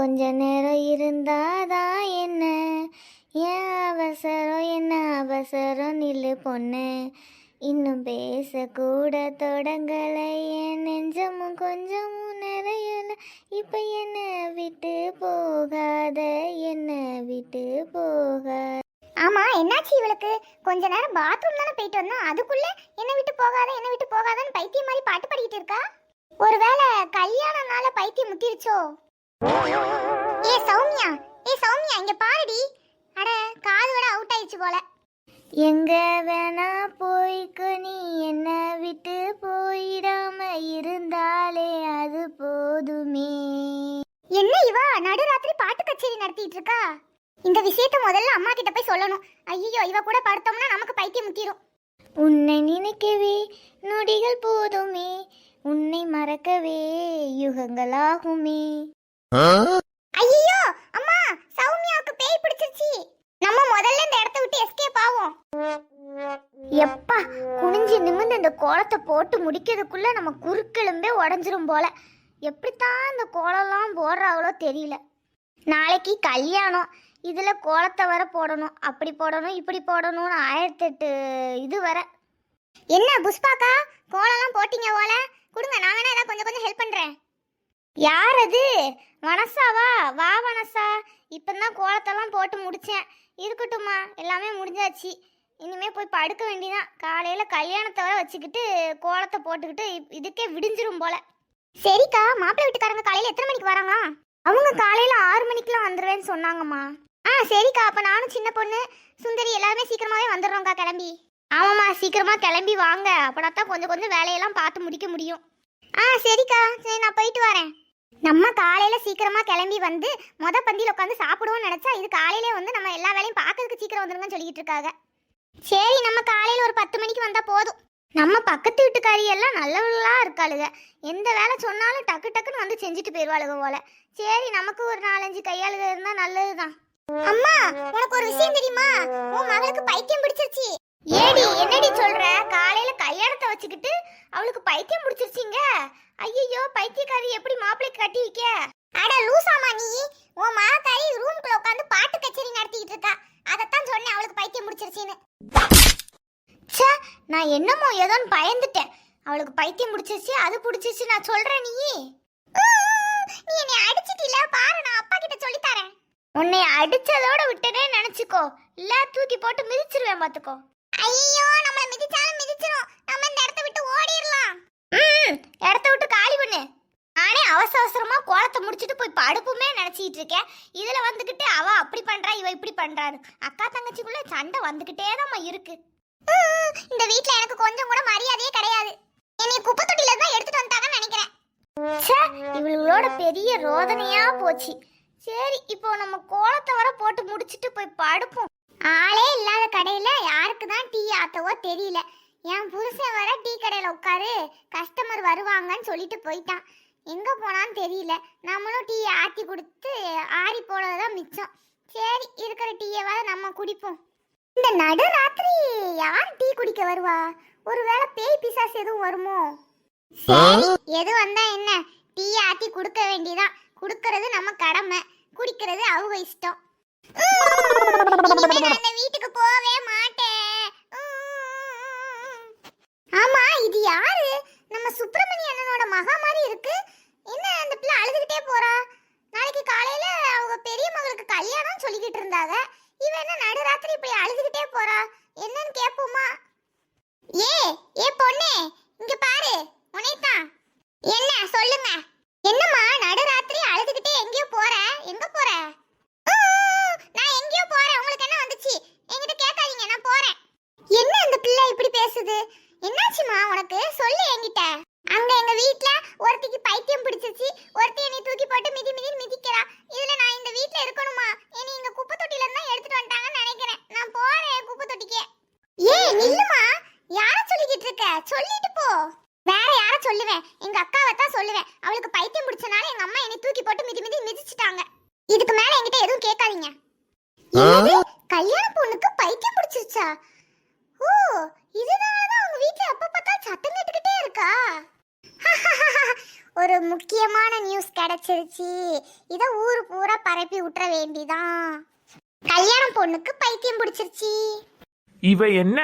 கொஞ்ச நேரம் இருந்தாதான் என்ன, ஏன் அவசரம் என்ன அவசரம் நில்லு பொண்ணு, இன்னும் பேசக்கூட தொடங்கலை, என் நெஞ்சமும் கொஞ்சமும் நிறையல, இப்ப என்ன விட்டு போகாத, என்ன விட்டு போகாத. ஆமா, என்னாச்சு இவளுக்கு? கொஞ்ச நேரம் பாத்ரூம் தானே போயிட்டு வந்தா, அதுக்குள்ள என்ன விட்டு போகாத என்ன விட்டு போகாதன்னு பைத்தியம் மாதிரி பாட்டு பாடிட்டு இருக்கா. ஒருவேளை கல்யாணம்னால பைத்தியம் முத்திருச்சோ? ஏ சௌமியா, ஏ சௌமியா, இங்க பாருடி. அட, காதோட அவுட் ஆயிடுச்சு போல. எங்க வேணா போய்க்கு, நீ என்ன விட்டு போயிடாம இருந்தாலே அது போதுமே. என்ன இவா நடுராத்திரி பாட்டு கச்சேரி நடத்திட்டு இருக்கா? இந்த விஷயத்த முதல்ல அம்மா கிட்ட போய் சொல்லணும். ஐயோ, இவ கூட படுத்தோம்னா நமக்கு பைத்தியம் முத்திரும். உன்னை நினைக்கவே நொடிகள் போதுமே, உன்னை மறக்கவே யுகங்களாகுமே. ஐயோ அம்மா, சௌமியாவுக்கு பேய் பிடிச்சிருச்சு. நம்ம முதல்ல இந்த இடத்த விட்டு எஸ்கேப் ஆவோம். எப்பா, குனிஞ்சு நிமிந்து இந்த கோலத்தை போட்டு முடிக்கிறதுக்குள்ள நம்ம குறுக்கெலும்பே உடஞ்சிரும் போல. எப்படித்தான் இந்த கோலம்லாம் போடுறாங்களோ தெரியல. நாளைக்கு கல்யாணம், இதில் கோலத்தை வர போடணும், அப்படி போடணும் இப்படி போடணும்னு 1008 இது வர. என்ன புஷ்பாக்கா, கோலம்லாம் போட்டீங்க போல? கொடுங்க, நான் வேணா ஏதாவது கொஞ்சம் கொஞ்சம் ஹெல்ப் பண்ணுறேன். யார் அது? வனசாவா? வா வனசா, இப்போதான் கோலத்தெல்லாம் போட்டு முடித்தேன். இருக்கட்டும்மா, எல்லாமே முடிஞ்சாச்சு. இனிமேல் போய் படுக்க வேண்டியதான். காலையில் கல்யாணத்தை வர வச்சுக்கிட்டு கோலத்தை போட்டுக்கிட்டு இதுக்கே விடிஞ்சிரும் போல. சரிக்கா, மாப்பிள்ளை வீட்டுக்காரங்க காலையில் எத்தனை மணிக்கு வராங்க? அவங்க காலையில் 6 மணிக்கெலாம் வந்துடுவேன்னு சொன்னாங்கம்மா. சரிக்கா, அப்போ நானும் சின்ன பொண்ணு சுந்தரி எல்லாருமே சீக்கிரமாகவே வந்துடுறோங்க்கா கிளம்பி. ஆமாம்மா, சீக்கிரமாக கிளம்பி வாங்க, அப்படின்னா தான் கொஞ்சம் கொஞ்சம் வேலையெல்லாம் பார்த்து முடிக்க முடியும். சரிக்கா, சரி நான் போயிட்டு வரேன். நம்ம காலையில் சீக்கிரமாக கிளம்பி வந்து பந்தியில் உட்காந்து சாப்பிடுவோம்னு நினச்சா, இது காலையிலே வந்து நம்ம எல்லா வேலையும் பார்க்கறதுக்கு சீக்கிரம் வந்துருங்கன்னு சொல்லிக்கிட்டு இருக்காங்க. சரி, நம்ம காலையில் ஒரு 10 மணிக்கு வந்தால் போதும். நம்ம பக்கத்து வீட்டுக்காரி எல்லாம் நல்லவர்களா இருக்காளுங்க. எந்த வேலை சொன்னாலும் டக்கு டக்குன்னு வந்து செஞ்சுட்டு போயிடுவாளுங்க போல. சரி, நமக்கு ஒரு 4-5 கையாளுக இருந்தால் நல்லதுதான். அம்மா, உனக்கு ஒரு விஷயம் தெரியுமா? உன் மகளுக்கு பைத்தியம் பிடிச்சிருச்சு. ஏடி, என்னடி சொல்ற? காலையில கல்யாணத்தை வச்சுக்கிட்டு அவளுக்கு பைத்தியம் பிடிச்சிருச்சிங்க? ஐயோ, பைத்தியக்காரி எப்படி மாப்பிள்ளைக்கு கட்டி வைக்க? அட லூசாமா நீ, உன் மகக்காரி ரூம்குள்ள உட்காந்து பாட்டு கச்சேரி நடத்திட்டு இருக்கா. அதத்தான் சொன்னேன் அவளுக்கு பைத்தியம் பிடிச்சிருச்சுன்னு. ச்சே, நான் என்னமோ ஏதோன்னு பயந்துட்டேன். அவளுக்கு பைத்தியம் பிடிச்சிருச்சு, அது பிடிச்சிருச்சு நான் சொல்றேன். நீ என்னை அடிச்சிட்டில பாரு, நான் அப்பா கிட்ட சொல்லி தரேன். உன்னை அடிச்சதோட விட்டனே நினைச்சுக்கோ, இல்ல தூக்கி போட்டு மிதிச்சிருவேன் பாத்துக்கோ. ஐயோ, நம்மள மிதிச்சாலும் மிதிச்சிரும். நம்ம இந்த இடத்தை விட்டு ஓடிரலாம். இடத்த விட்டு காலி பண்ணு. நானே அவசர அவசரமா கோலத்தை முடிச்சிட்டு போய் படுப்புமே நினைச்சிட்டு இருக்கேன். இதுல வந்துகிட்டு அவ அப்படி பண்றா, இவ இப்படி பண்றாரு. அக்கா தங்கச்சிக்குள்ள சண்டை வந்துகிட்டே தான் இருக்கு. இந்த வீட்ல எனக்கு கொஞ்சம் கூட மரியாதையே கிடையாது. என்னை குப்பை தொட்டில தான் எடுத்துட்டு வந்துட்டாங்கன்னு நினைக்கிறேன். ச்சே, இவளோட பெரிய ரோதனையா போச்சு. சரி, இப்போ நம்ம கோலத்தை வர போட்டு முடிச்சிட்டு போய் படுப்போம். ஆளே இல்லாத கடையில யாருக்கு தான் டீ ஆத்தவோ தெரியல. என் புருஷன் வர டீ கடையில உட்காரு, கஸ்டமர் வருவாங்கன்னு சொல்லிட்டு போயிட்டான். எங்க போனான்னு தெரியல. நம்மளும் டீ ஆத்தி கொடுத்து ஆறி போனதுதான் மிச்சம். சரி, இருக்கிற டீயை நம்ம குடிப்போம். இந்த நடுராத்திரி யார் டீ குடிக்க வருவா? ஒருவேளை பேய் பிசாசு எதுவும் வருமோ? சரி, எது வந்தா என்ன, டீ ஆத்தி கொடுக்க வேண்டியதான். குடுக்கறது நம்ம கடமை, குடிக்கிறது அவங்க இஷ்டம். நான் வீட்டுக்கு போவே மாட்டேன். ஆமா, இது யாரு? நம்ம சுப்பிரமணிய அண்ணனோட மகா மாதிரி இருக்கு. என்ன அந்த பிள்ளை அழுதுகிட்டே போறா? நாளைக்கு காலையில அவங்க பெரிய மகளுக்கு கல்யாணம் சொல்லிக்கிட்டு இருந்தாங்க. இவ என்ன நடுராத்திரி இப்படி அழுதுகிட்டே போறா? என்னன்னு கேப்போமா? ஏ பொண்ணே, இங்க பாரு. உன்னைத்தான். என்ன சொல்லுங்க. என்னம்மா நடுராத்திரி அழுதுகிட்டே எங்கேயோ போற? எங்க போற? நான் எங்கேயோ போறேன். உங்களுக்கு என்ன வந்துச்சு? என்கிட்ட கேட்காதீங்க, நான் போறேன். என்ன அந்த பிள்ளை இப்படி பேசுது? என்னாச்சுமா உனக்கு? சொல்லு என்கிட்ட. அங்க எங்க வீட்ல ஒருத்திக்கு பைத்தியம் பிடிச்சிருச்சு. ஒருத்தி என்னை தூக்கி போட்டு மிதி மிதிக்கிறா. இதுல நான் இந்த வீட்ல இருக்கணுமா? என்னை இங்க குப்பை தொட்டில இருந்தா எடுத்துட்டு வந்துட்டாங்கன்னு நினைக்கிறேன். நான் போறேன் குப்பை தொட்டிக்கு. நில்லுமா, யார சொல்லிக்கிட்டு இருக்க? சொல்லிட்டு போ. வேற யார சொல்லுவேன்? எங்க அக்காவை தான் சொல்லுவேன். அவளுக்கு பைத்தியம் பிடிச்சனால எங்க அம்மா என்னை தூக்கி போட்டு மிதிச்சிட்டாங்க. இதுக்கு மேல என்கிட்ட எதுவும் கேட்காதீங்க. கல்யாண பொண்ணுக்கு பைத்தியம் பிடிச்சிருச்சா? ஓ, இதனாலதான் உங்க வீட்ல அப்ப பார்த்தா சத்தம் கேட்டுக்கிட்டே இருக்கா? ஒரு முக்கியமான நியூஸ் கிடைச்சிருச்சு. இத ஊரு பூரா பரப்பி விட்டுற வேண்டிதான். கல்யாண பொண்ணுக்கு பைத்தியம் பிடிச்சிருச்சு. இவ என்ன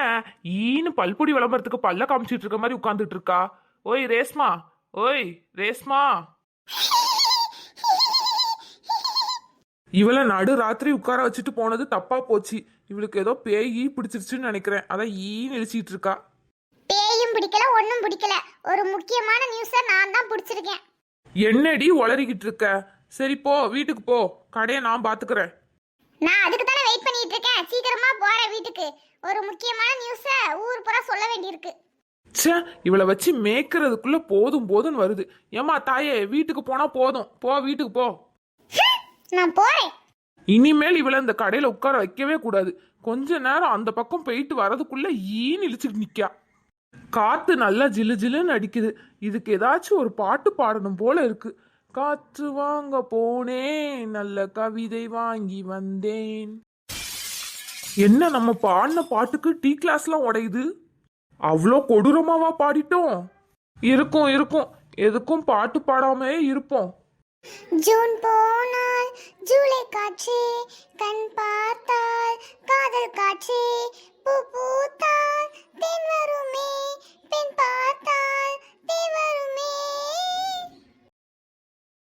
ஈன்னு பல்பொடி விளம்பரத்துக்கு பல்ல காமிச்சிட்டு இருக்க மாதிரி உட்கார்ந்துட்டு இருக்கா. ஓய் ரேஸ்மா, ஓய் ரேஸ்மா. இவள நடு ராத்திரி உட்கார வச்சுட்டு போனது தப்பா போச்சு. இவளுக்கு ஏதோ பேய் பிடிச்சிருச்சுன்னு நினைக்கிறேன். அதான் ஈன்னு இழிச்சிட்டு இருக்கா. பேயும் பிடிக்கல, ஒன்னும் பிடிக்கல. ஒரு முக்கியமான நியூஸை நான் தான் பிடிச்சிருக்கேன். என்னடி உளறிக்கிட்டு இருக்க? சரி போ, வீட்டுக்கு போ, கடையை நான் பாத்துக்கிறேன். நான் அதுக்கு தானே வெயிட் பண்ணிட்டு இருக்கேன். சீக்கிரமா போறேன் வீட்டுக்கு. ஒரு முக்கியமான நியூஸை ஊர் பூரா சொல்ல வேண்டியிருக்கு. ச்சே, இவளை வச்சு மேய்க்கிறதுக்குள்ள போதும் போதும்னு வருது. ஏமா தாயே, வீட்டுக்கு போனா போதும். போ, வீட்டுக்கு போ. நான் போறேன். இனிமேல் இவளை இந்த கடையில உட்கார வைக்கவே கூடாது. கொஞ்ச நேரம் அந்த பக்கம் போயிட்டு வரதுக்குள்ள ஈன்னு இழிச்சுட்டு நிக்கா. காத்து நல்லா ஜிலு ஜிலுன்னு அடிக்குது. இதுக்கு ஏதாச்சும் ஒரு பாட்டு பாடணும் போல இருக்கு. காற்று வாங்க போனேன், நல்ல கவிதை வாங்கி வந்தேன். என்ன நம்ம பாடின பாட்டுக்கு டீ கிளாஸ்லாம் உடையுது? அவ்வளோ கொடூரமாவா பாடிட்டோம்? இருக்கும் இருக்கும், எதுக்கும் பாட்டு பாடாமே இருப்போம். ஜூன் போனால் ஜூலை காற்றே, கண் பார்த்தால் காதல் காற்றே, பூ பூ